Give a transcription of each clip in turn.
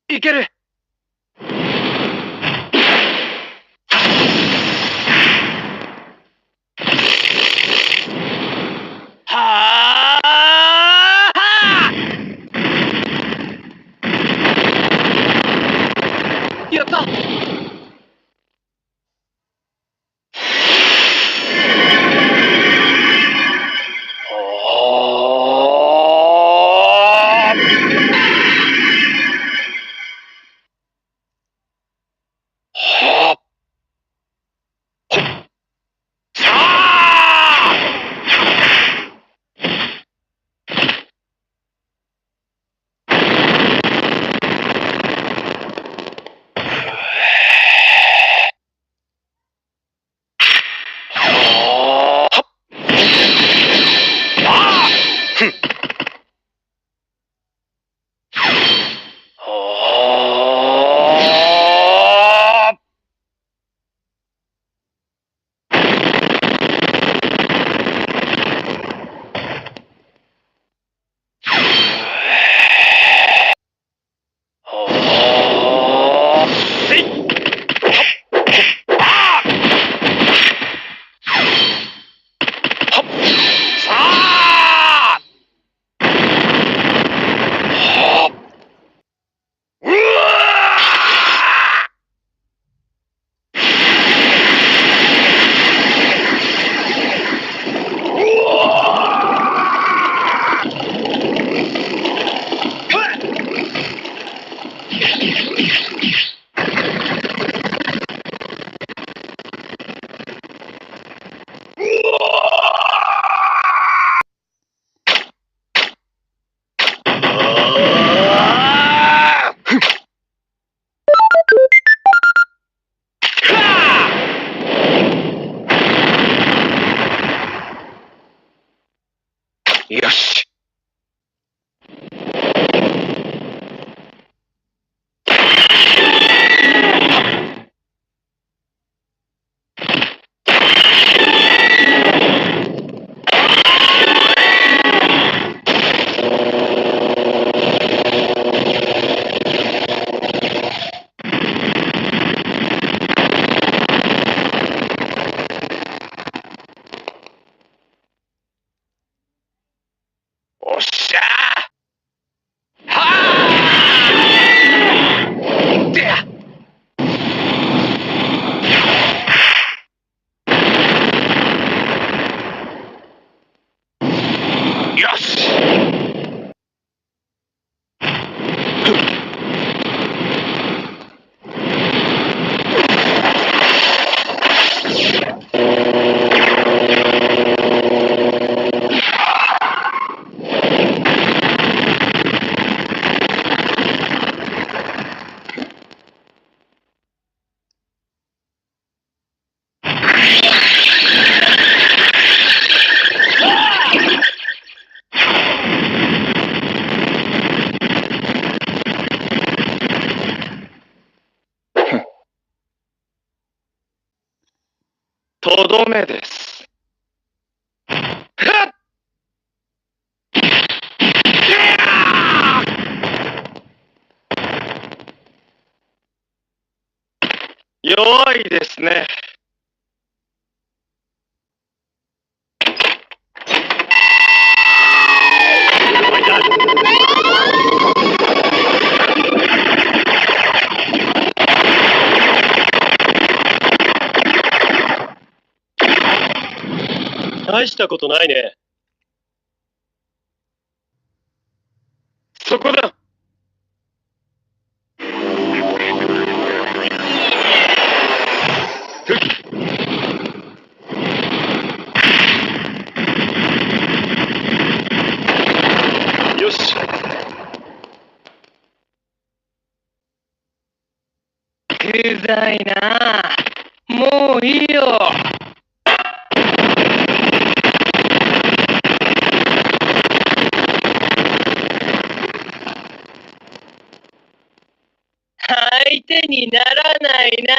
いける。はあ。やった。よし。おっしゃー。はあ。でや。よし。とどめです。弱いですね。大したことないね。そこだ。よし。うざいな。もういいよ。相手にならないな。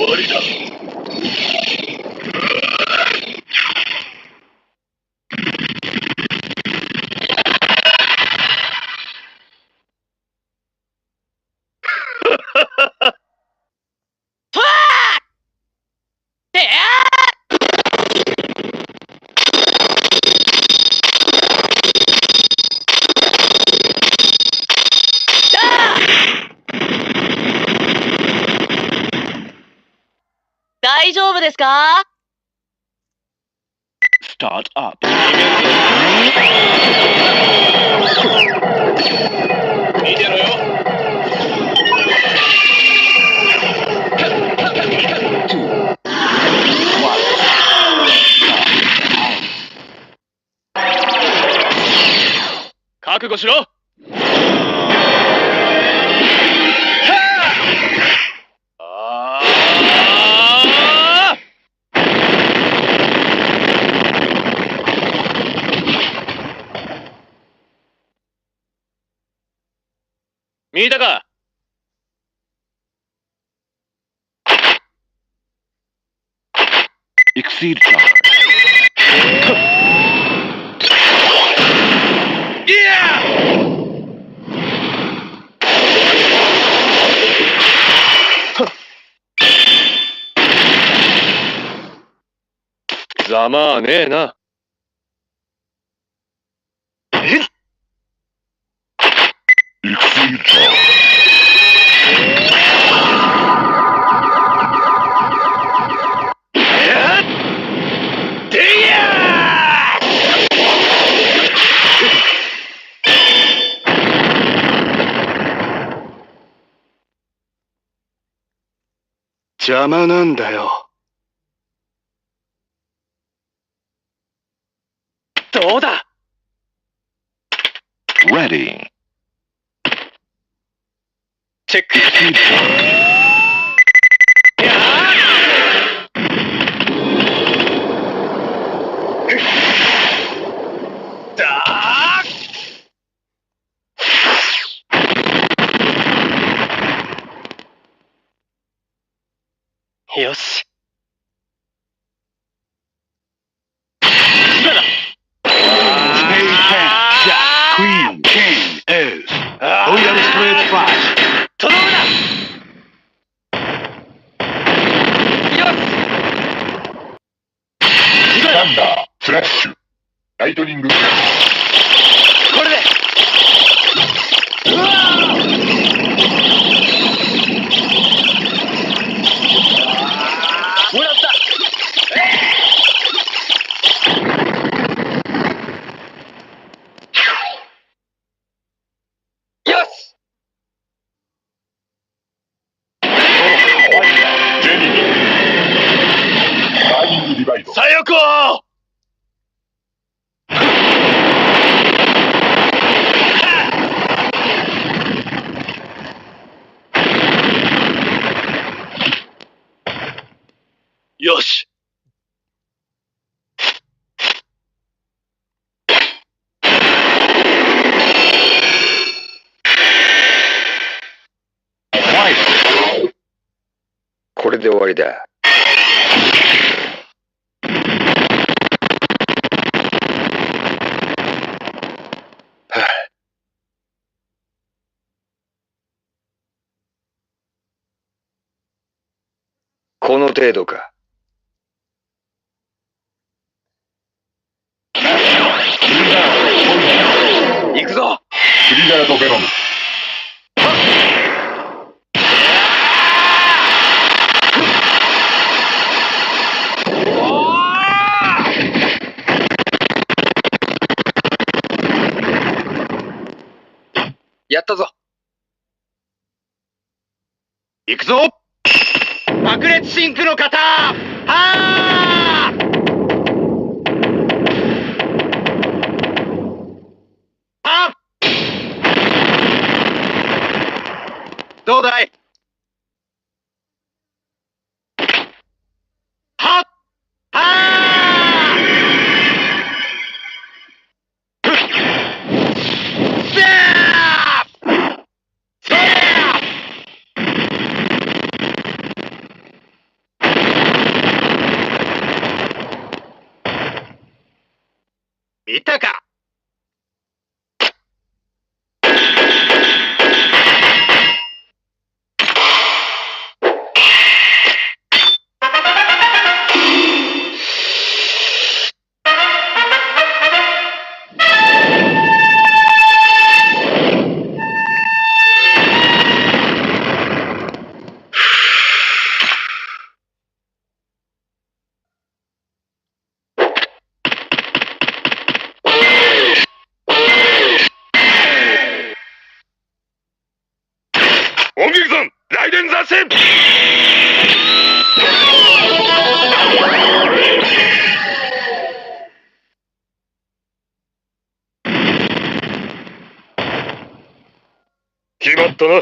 わりだ。大丈夫ですか？ Start up. 見てろよ。覚悟しろ。見たか。Exceed charge. ざまあねえな。Exceed charge. 邪魔なんだよ。どうだ。 Ready. チェック。 Exceed charge. よし。今だ。 Spade 10. Jack. Queen. King. Ace. Royal straight flush. とどめだ。よし。今だ。サンダー、フラッシュ、ライトニング。これで。うわもらった。よし。ジェニー。ダイイングディバイド。左翼を。よし。これで終わりだ。この程度か。行くぞ。クリガードベノム。やったぞ。行くぞ。爆裂シンクの型。はあ。はあ。どうだい。はっ。はあ。ふっ。せー。そりゃ。見たか。音劇さん、雷電雑戦。決まったな。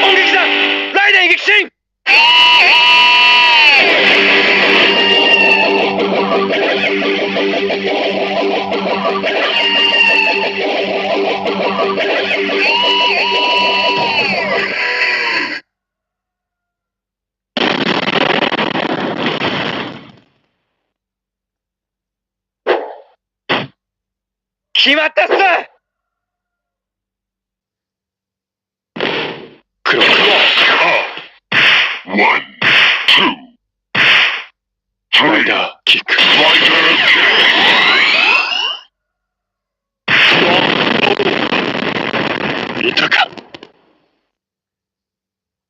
音劇さん、雷電撃進。決まったっす。クロックOne, two, ライ three. ダーキック。 Rider kick. 見たか。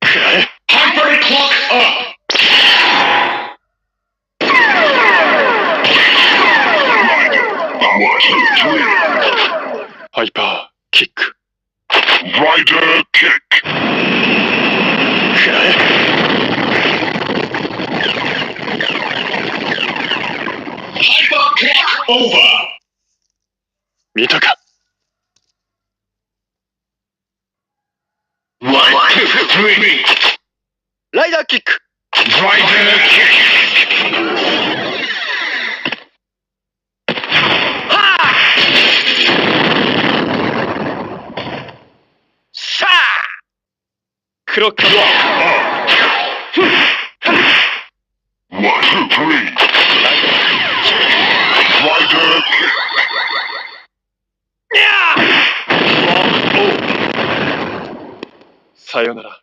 くらえ。 Hyper clock up. One, two, three. ハイパーキック。 Rider kick. くらえ。Hyper clock over. 見たか。 One, two, three. ライダーキック。 Rider kick. さあ。クロック。 One, two, three. Rider kick. さよなら。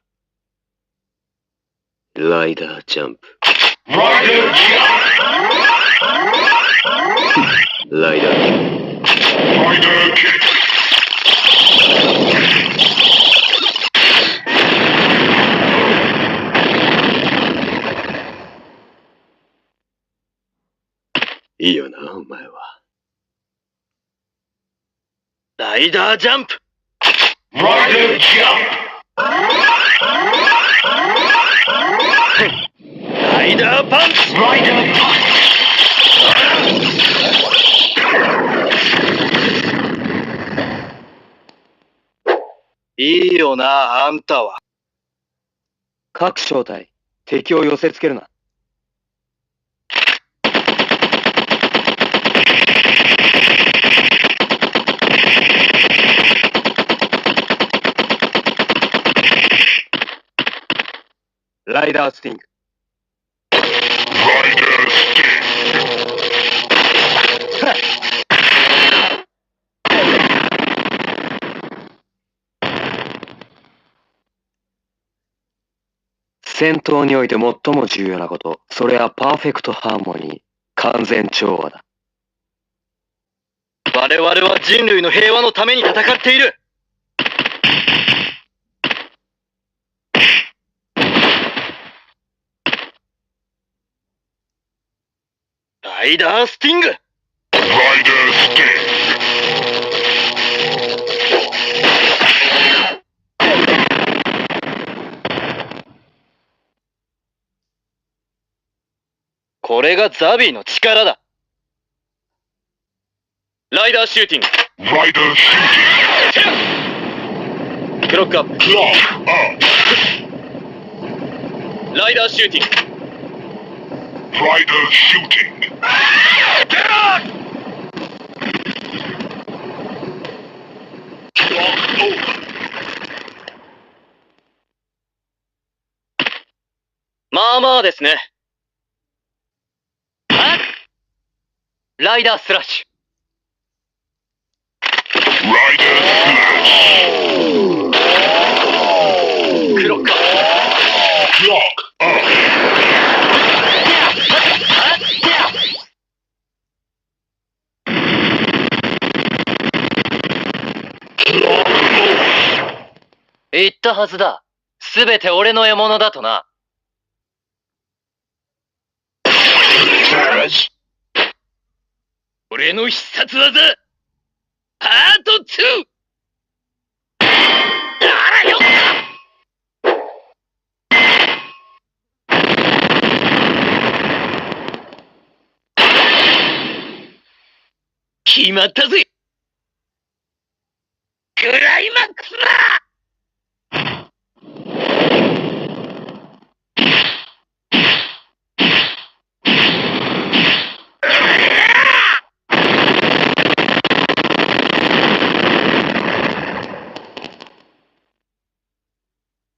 ライダージャンプ。 Rider jump. ライダー。 Rider kick. いいよな、お前は。ライダージャンプ。 Rider jump. ライダーパンチ。 Rider punch. いいよな、あんたは。各正体、敵を寄せつけるな。ライダースティング。 Rider stick. 戦闘において最も重要なこと、それはパーフェクトハーモニー、完全調和だ。我々は人類の平和のために戦っている。ライダースティング。 Rider stick. これがザビーの力だ。ライダーシューティング。 Rider shooting. クロックアップ。 Clock up. ライダーシューティング。 Rider shooting. Clock over. そうですね。ライダースラッシュ。クロック。言ったはずだ。すべて俺の獲物だとな。俺の必殺技パート 2！ あらよ決まったぜ。クライマックスだ。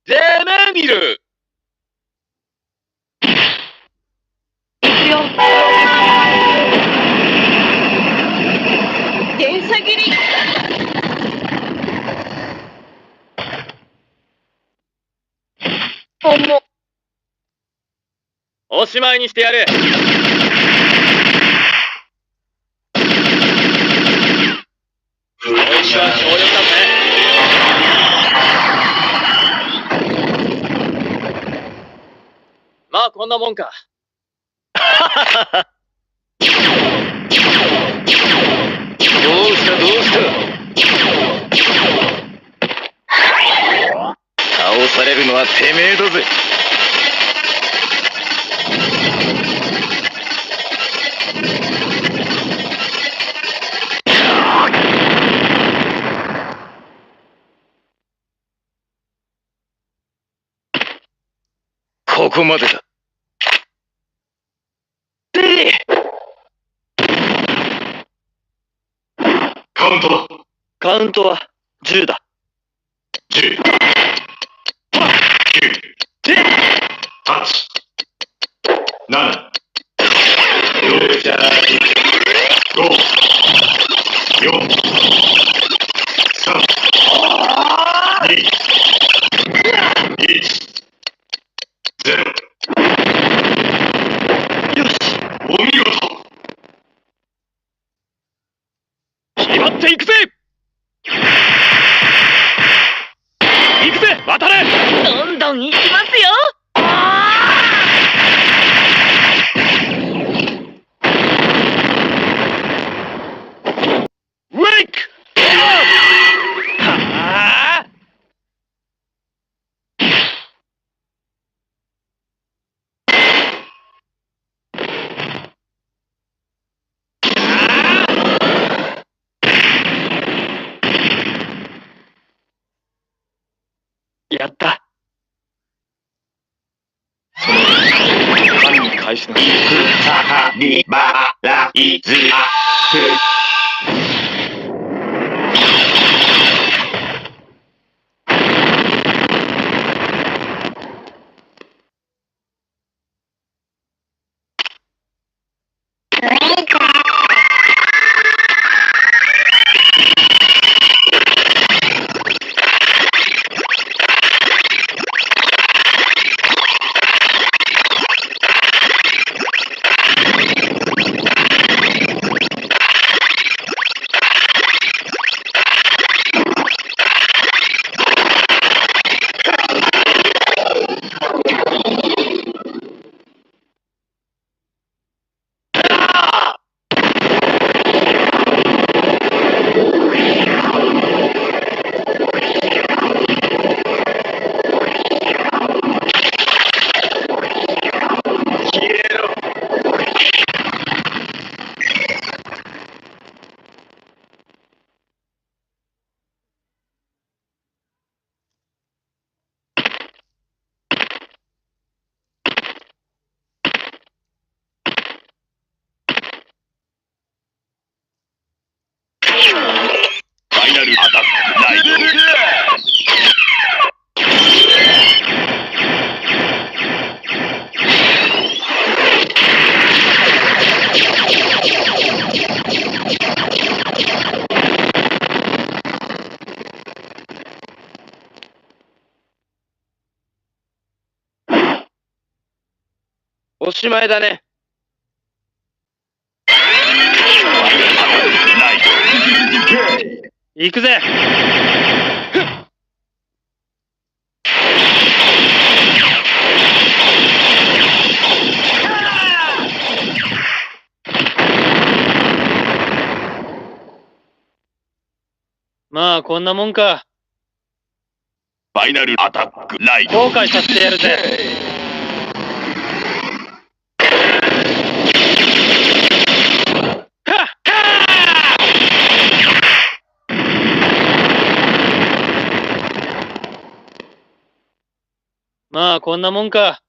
ざまみろ。電車切り。おしまいにしてやる。こいつは強力だぜ。まあこんなもんか。どうした倒されるのはてめえだぜ。ここまでだ。カウントだ。カウントは10だ。10、9、8、7、6、5、4、3、2、1、0。よし、お見事。決まっていくぜ。行くぜ、渡れ。どんどん行きますよ。ウェイク。はあ。やった。その神に返しなさい。リバライズアップ。おしまいだね。行くぜ。まあこんなもんか。ファイナルアタックライト。後悔させてやるぜ。はっはーまあこんなもんか。